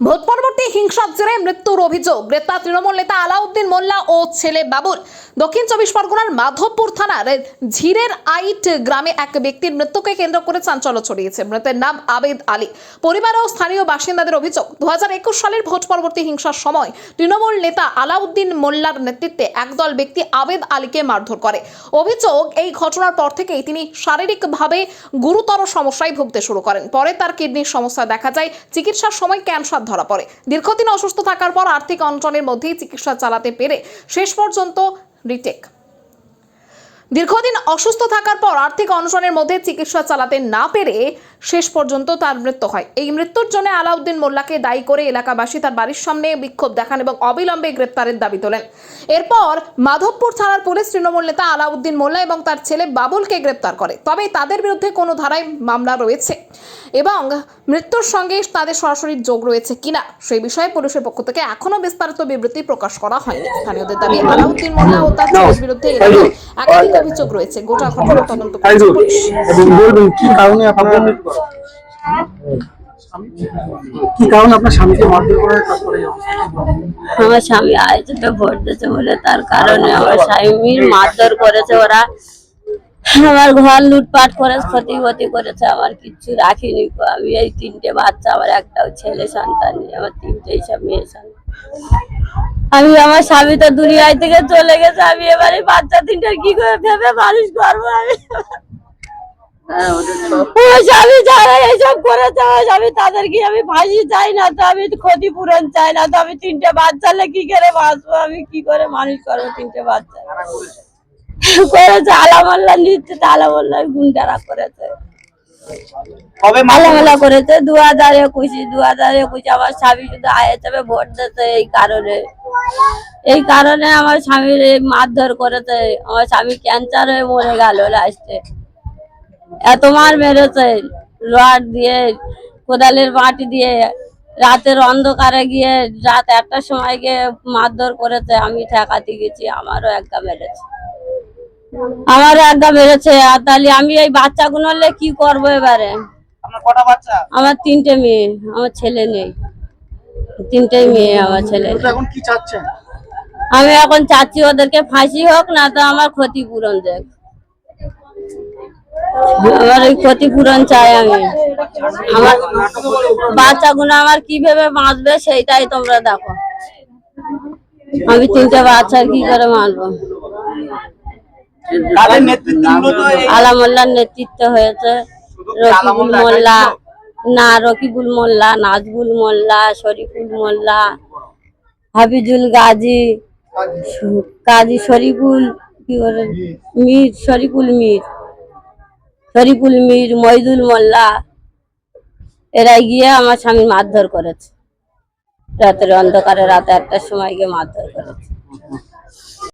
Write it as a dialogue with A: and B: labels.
A: Vote পরবর্তী হিংসার জেরে মৃত্যুর অভিযোগ, গ্রেপ্তার তৃণমূল নেতা আলাউদ্দিন মোল্লা ও ছেলে বাবুল। দক্ষিণ চব্বিশ পরগনার মাধবপুর থানার ঝিরের আইট গ্রামে এক ব্যক্তির মৃত্যুকে কেন্দ্র করে চাঞ্চল্য ছড়িয়েছে। মৃতের নাম আবেদ আলী। পরিবার ও স্থানীয় বাসিন্দাদের অভিযোগ, 2021 সালের ভোট পরবর্তী হিংসার সময় তৃণমূল নেতা আলাউদ্দিন মোল্লার নেতৃত্বে একদল ব্যক্তি আবেদ আলীকে মারধর করে। অভিযোগ, এই ঘটনার পর থেকেই তিনি শারীরিকভাবে গুরুতর সমস্যায় ভুগতে শুরু করেন। পরে তার কিডনির সমস্যা দেখা যায়। চিকিৎসার সময় ক্যান্সার ধরা পড়ে। দীর্ঘদিন অসুস্থ থাকার পর আর্থিক অনটনের মধ্যেই চিকিৎসা চালাতে পেরে শেষ পর্যন্ত দীর্ঘদিন অসুস্থ থাকার পর আর্থিক অনশনের মধ্যে চিকিৎসা চালাতে না পেরে শেষ পর্যন্ত তার মৃত্যু হয়। এই মৃত্যুর জন্য আলাউদ্দিন মোল্লাকে দায়ী করে এলাকাবাসী তার বাড়ির সামনে বিক্ষোভ দেখান এবং অবিলম্বে গ্রেপ্তারের দাবি তোলেন। এরপর মাধবপুর থানার পুলিশ তৃণমূল নেতা আলাউদ্দিন মোল্লা এবং তার ছেলে বাবুলকে গ্রেপ্তার করে। তবে তাদের বিরুদ্ধে কোনো ধারায় মামলা রয়েছে এবং মৃত্যুর সঙ্গে তাদের সরাসরি যোগ রয়েছে কিনা সেই বিষয়ে পুলিশের পক্ষ থেকে এখনো বিস্তারিত বিবৃতি প্রকাশ করা হয়নি। স্থানীয়দের দাবি, আলাউদ্দিন মোল্লা ও তার ছেলের বিরুদ্ধে একাধিক অভিযোগ রয়েছে। গোটা ঘটনা তদন্ত করছে পুলিশ।
B: কি কারণে আপনার স্বামীকে মারধর করার তারপরে
C: আমার স্বামী আইছে তো ভোট দিতে বলে, তার কারণে আমার স্বামীর মারধর করেছে ওরা। আমার ঘর লুটপাট করে ক্ষতি করেছে, আমার কিচ্ছু রাখিনি। আমি এই 3টে বাচ্চা, আমার একটাও ছেলে সন্তান নেই, আমার 3টেই সব মেয়ে সন্তান। আমি আমার স্বামী তো দুনিয়ায় থেকে চলে গেছে, আমি এবারে বাচ্চা 3টার কি করে ভেবে মানুষ করবো? আমি স্বামী যারা এইসব করেছে, আমার স্বামী তাদেরকে আমি ফাঁসি চাই না, তো আমি ক্ষতিপূরণ চাই না, তো আমি 3টে বাচ্চা কি করে বাঁচবো? আমি কি করে মানুষ করবো 3টে বাচ্চা? করেছে আলামাল্লা নিচ্ছে, আলামাল্লা গুন্ডারা করেছে, আলামাল্লা করেছে। 2021 আমার স্বামী শুধু আইএসএফে ভোট দিতে, এই কারণে আমার স্বামীর মারধর করেছে। আমার স্বামী ক্যান্সার হয়ে মরে গেল লাস্টে। এত মার মেরেছে, রড দিয়ে, কোদালের মাটি দিয়ে, রাতের অন্ধকারে গিয়ে রাত 1টার সময় গিয়ে মারধর করেছে। আমি ঠেকাতে গেছি, আমারও একটা মেরেছে। আর তাহলে আমি এই বাচ্চাগুলো কি করবো এবারে? আমার 3টে মেয়ে, আমার ছেলে নেই। 3টেই মেয়ে, আমার ছেলে নেই।
B: এখন কি চাচ্ছেন?
C: আমি এখন চাচ্ছি ওদেরকে ফাঁসি হোক, না তো আমার ক্ষতিপূরণ দেখ। আমার ওই ক্ষতিপূরণ চাই আমি। আমার বাচ্চাগুলো আমার কিভাবে বাঁচবে সেইটাই তোমরা দেখো। আমি 3টে বাচ্চা কি করে মারবো? আলামোল্লার নেতৃত্ব হয়েছে। রকিবুল মোল্লা, নাজবুল মোল্লা, শরীফুল মোল্লা, হাফিজুল কাজী শরীফুল মীর, মইদুল মোল্লা, এরা গিয়ে আমার স্বামী মারধর করেছে। রাতের অন্ধকারে, রাতে 1টার সময় গিয়ে মারধর করেছে।